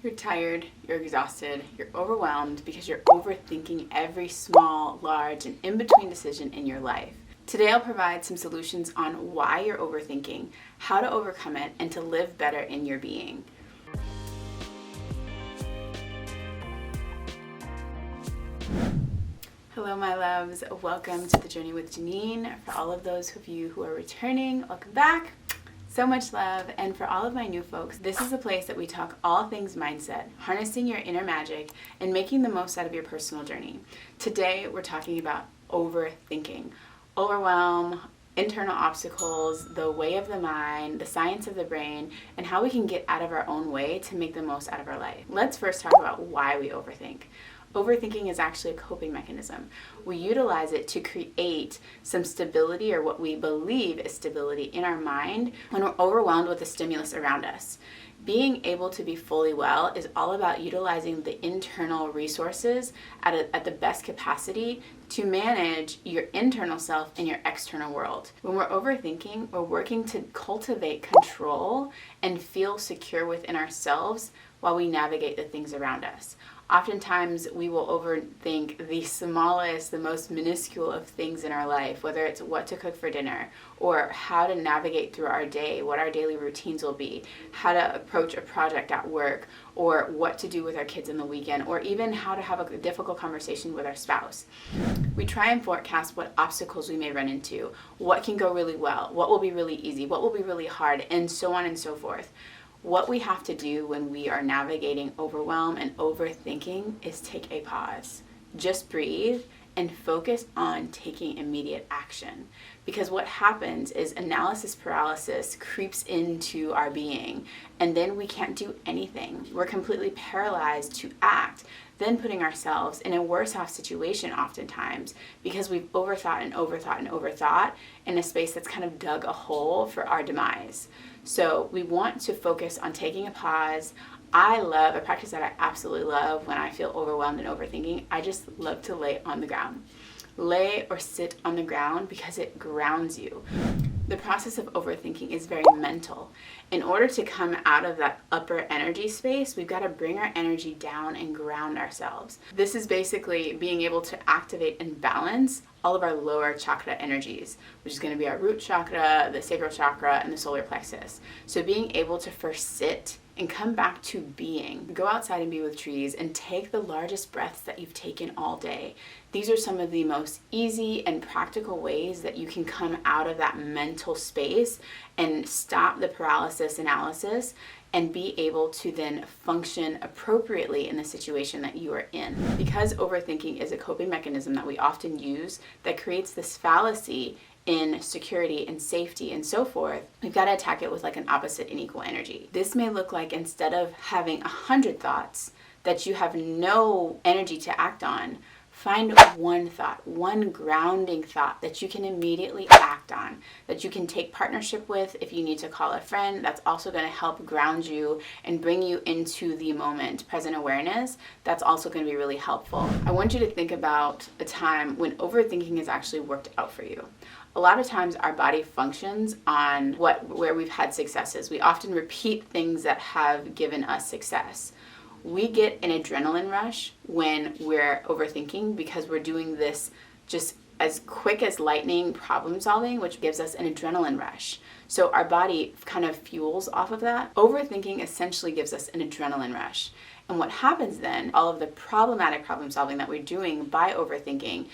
You're tired, you're exhausted, you're overwhelmed because you're overthinking every small, large, and in-between decision in your life. Today I'll provide some solutions on why you're overthinking, how to overcome it, and to live better in your being. Hello my loves, welcome to the Journey with Janine. For all of those of you who are returning, welcome back. So much love. And for all of my new folks, this is a place that we talk all things mindset, harnessing your inner magic and making the most out of your personal journey. Today we're talking about overthinking, overwhelm, internal obstacles, the way of the mind, the science of the brain, and how we can get out of our own way to make the most out of our life. Let's first talk about why we overthink. Overthinking is actually a coping mechanism. We utilize it to create some stability, or what we believe is stability, in our mind when we're overwhelmed with the stimulus around us. Being able to be fully well is all about utilizing the internal resources at the best capacity to manage your internal self and your external world. When we're overthinking, we're working to cultivate control and feel secure within ourselves while we navigate the things around us. Oftentimes we will overthink the smallest, the most minuscule of things in our life, whether it's what to cook for dinner or how to navigate through our day, what our daily routines will be, how to approach a project at work, or what to do with our kids in the weekend, or even how to have a difficult conversation with our spouse. We try and forecast what obstacles we may run into, what can go really well, what will be really easy, what will be really hard, and so on and so forth. What we have to do when we are navigating overwhelm and overthinking is take a pause. Just breathe and focus on taking immediate action. Because what happens is analysis paralysis creeps into our being, and then we can't do anything. We're completely paralyzed to act, then putting ourselves in a worse off situation oftentimes because we've overthought and overthought and overthought in a space that's kind of dug a hole for our demise. So we want to focus on taking a pause. A practice that I absolutely love when I feel overwhelmed and overthinking. I just love to lay on the ground. Lay or sit on the ground because it grounds you. The process of overthinking is very mental. In order to come out of that upper energy space, we've got to bring our energy down and ground ourselves. This is basically being able to activate and balance all of our lower chakra energies, which is going to be our root chakra, the sacral chakra, and the solar plexus. So being able to first sit and come back to being. Go outside and be with trees and take the largest breaths that you've taken all day. These are some of the most easy and practical ways that you can come out of that mental space and stop the paralysis analysis and be able to then function appropriately in the situation that you are in. Because overthinking is a coping mechanism that we often use that creates this fallacy in security and safety and so forth, we've got to attack it with like an opposite and equal energy. This may look like, instead of having 100 thoughts that you have no energy to act on, find one thought, one grounding thought that you can immediately act on, that you can take partnership with. If you need to call a friend, that's also going to help ground you and bring you into the moment, present awareness. That's also going to be really helpful. I want you to think about a time when overthinking has actually worked out for you. A lot of times our body functions on where we've had successes. We often repeat things that have given us success. We get an adrenaline rush when we're overthinking because we're doing this just as quick as lightning problem solving, which gives us an adrenaline rush. So our body kind of fuels off of that. Overthinking essentially gives us an adrenaline rush. And what happens then, all of the problematic problem solving that we're doing by overthinking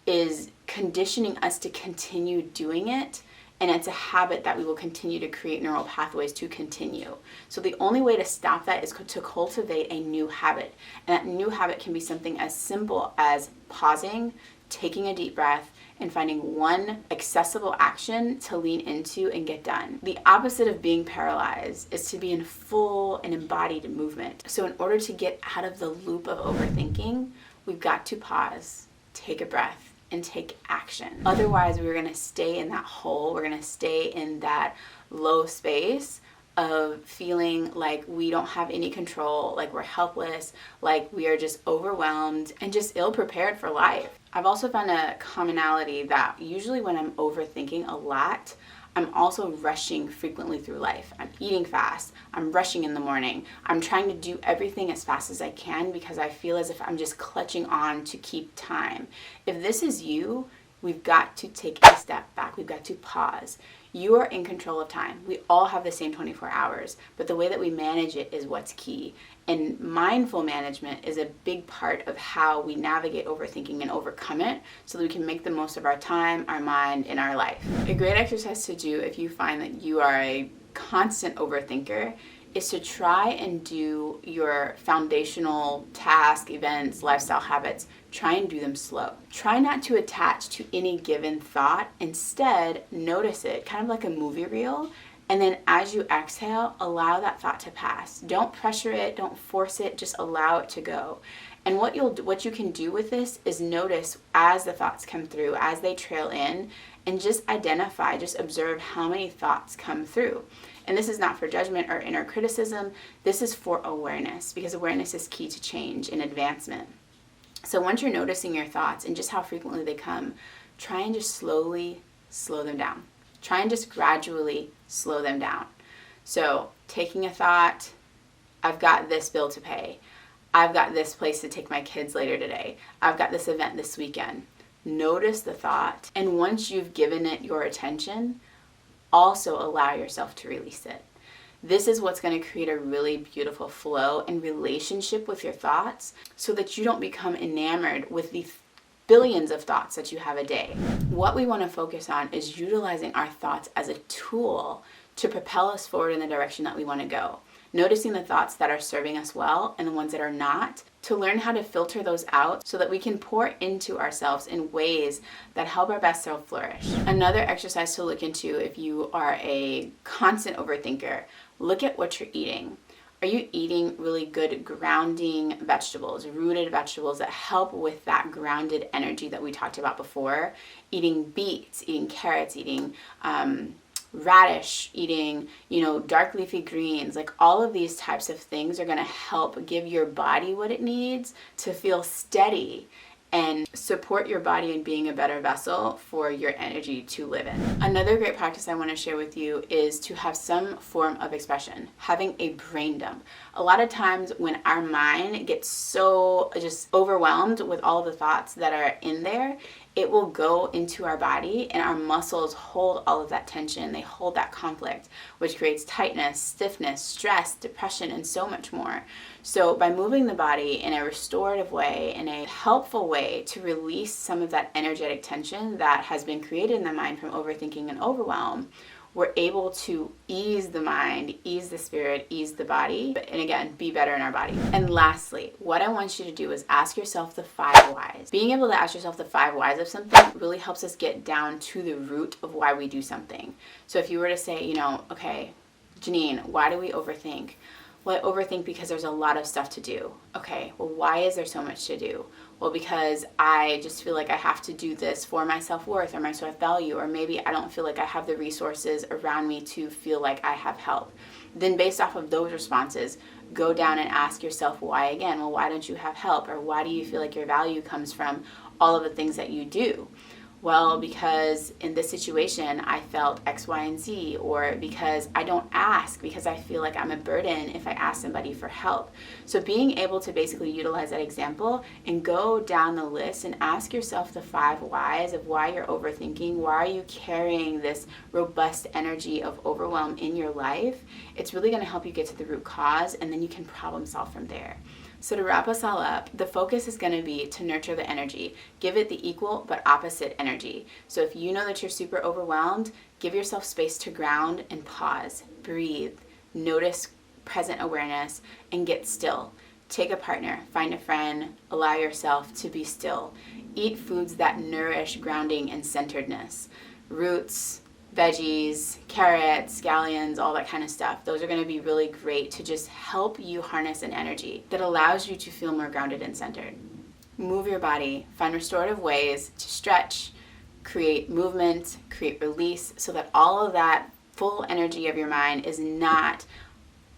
is conditioning us to continue doing it, and it's a habit that we will continue to create neural pathways to continue. So the only way to stop that is to cultivate a new habit, and that new habit can be something as simple as pausing, taking a deep breath, and finding one accessible action to lean into and get done. The opposite of being paralyzed is to be in full and embodied movement. So in order to get out of the loop of overthinking, we've got to pause, take a breath, and take action. Otherwise, we're going to stay in that hole. We're going to stay in that low space of feeling like we don't have any control, like we're helpless, like we are just overwhelmed and just ill-prepared for life. I've also found a commonality that usually when I'm overthinking a lot, I'm also rushing frequently through life. I'm eating fast. I'm rushing in the morning. I'm trying to do everything as fast as I can because I feel as if I'm just clutching on to keep time. If this is you, we've got to take a step back. We've got to pause. You are in control of time. We all have the same 24 hours, but the way that we manage it is what's key. And mindful management is a big part of how we navigate overthinking and overcome it so that we can make the most of our time, our mind, and our life. A great exercise to do if you find that you are a constant overthinker is to try and do your foundational task, events, lifestyle habits, try and do them slow. Try not to attach to any given thought. Instead, notice it, kind of like a movie reel. And then as you exhale, allow that thought to pass. Don't pressure it, don't force it, just allow it to go. And what you can do with this is notice as the thoughts come through, as they trail in, and just identify, just observe how many thoughts come through. And this is not for judgment or inner criticism. This is for awareness, because awareness is key to change and advancement. So once you're noticing your thoughts and just how frequently they come, try and just slowly slow them down. Try and just gradually slow them down. So taking a thought, I've got this bill to pay. I've got this place to take my kids later today. I've got this event this weekend. Notice the thought. And once you've given it your attention, also allow yourself to release it. This is what's going to create a really beautiful flow and relationship with your thoughts so that you don't become enamored with the billions of thoughts that you have a day. What we want to focus on is utilizing our thoughts as a tool to propel us forward in the direction that we want to go. Noticing the thoughts that are serving us well and the ones that are not, to learn how to filter those out so that we can pour into ourselves in ways that help our best self flourish. Another exercise to look into if you are a constant overthinker, look at what you're eating. Are you eating really good grounding vegetables, rooted vegetables that help with that grounded energy that we talked about before? Eating beets, eating carrots, eating radish, eating, dark leafy greens, like all of these types of things are going to help give your body what it needs to feel steady and support your body in being a better vessel for your energy to live in. Another great practice I want to share with you is to have some form of expression, having a brain dump. A lot of times when our mind gets so just overwhelmed with all the thoughts that are in there, it will go into our body and our muscles hold all of that tension. They hold that conflict, which creates tightness, stiffness, stress, depression, and so much more. So by moving the body in a restorative way, in a helpful way to release some of that energetic tension that has been created in the mind from overthinking and overwhelm, we're able to ease the mind, ease the spirit, ease the body, and again, be better in our body. And lastly, what I want you to do is ask yourself the 5 whys. Being able to ask yourself the 5 whys of something really helps us get down to the root of why we do something. So if you were to say, okay, Janine, why do we overthink? Well, I overthink because there's a lot of stuff to do. Okay, well, why is there so much to do? Well, because I just feel like I have to do this for my self-worth or my self-value, or maybe I don't feel like I have the resources around me to feel like I have help. Then based off of those responses, go down and ask yourself why again. Well, why don't you have help? Or why do you feel like your value comes from all of the things that you do? Well, because in this situation, I felt X, Y, and Z, or because I don't ask, because I feel like I'm a burden if I ask somebody for help. So being able to basically utilize that example and go down the list and ask yourself the 5 whys of why you're overthinking, why are you carrying this robust energy of overwhelm in your life, it's really going to help you get to the root cause, and then you can problem solve from there. So to wrap us all up, the focus is going to be to nurture the energy. Give it the equal but opposite energy. So if you know that you're super overwhelmed, give yourself space to ground and pause, breathe, notice present awareness, and get still. Take a partner, find a friend, allow yourself to be still. Eat foods that nourish grounding and centeredness. Roots, veggies, carrots, scallions, all that kind of stuff. Those are going to be really great to just help you harness an energy that allows you to feel more grounded and centered. Move your body, find restorative ways to stretch, create movement, create release, so that all of that full energy of your mind is not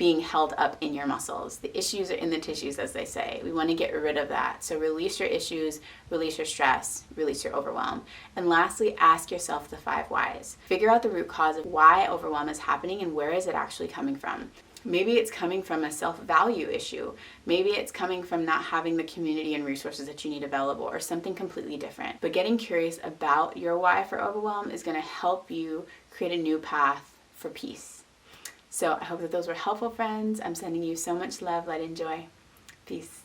being held up in your muscles. The issues are in the tissues, as they say. We want to get rid of that. So release your issues, release your stress, release your overwhelm. And lastly, ask yourself the 5 whys. Figure out the root cause of why overwhelm is happening and where is it actually coming from. Maybe it's coming from a self-value issue. Maybe it's coming from not having the community and resources that you need available, or something completely different. But getting curious about your why for overwhelm is going to help you create a new path for peace. So I hope that those were helpful, friends. I'm sending you so much love, light, and joy. Peace.